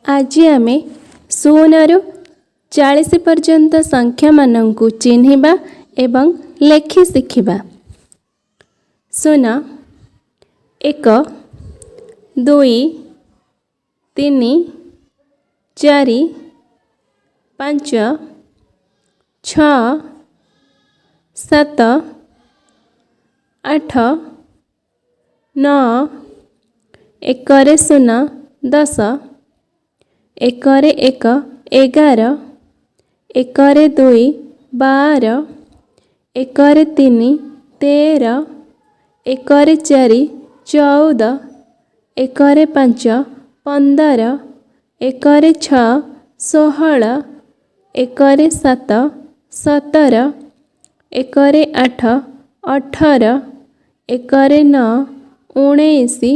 आज आम 0 ରୁ 40 पर्यंत संख्या मानंकु चिन्हिबा एवं लेखि शिखिबा। सुन 1 2 3 4 5 6 7 8 9 1 ରେ 0 10 1 ରେ 1 11 1 ରେ 2 12 1 ରେ 3 13 1 ରେ 4 14 1 ରେ 5 15 1 ରେ 6 16 1 ରେ 7 17 1 ରେ 8 18 1 ରେ 9 19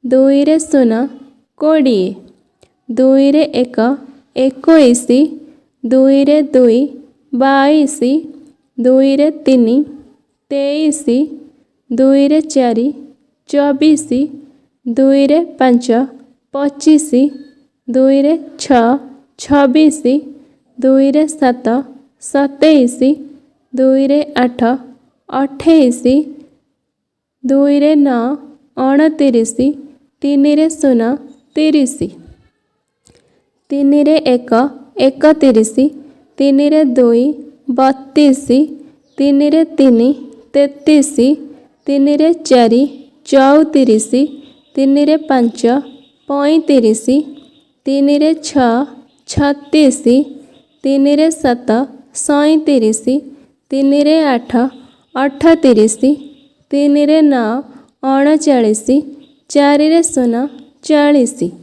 2 ରେ 0 20 2 ରେ 1 21 2 ରେ 2 22 2 ରେ 3 23 2 ରେ 4 24 2 ରେ 5 25 2 ରେ 6 26 2 ରେ 7 27 2 रे 8 28 2 रे 9 29 3 रे 0 30 3 रे 1 31 3 रे 2 32 3 रे 3 33 3 रे 4 34 3 रे 5 35 3 रे 6 36 3 रे 7 37 3 रे 8 38 3 रे 9 39 4 रे 0 40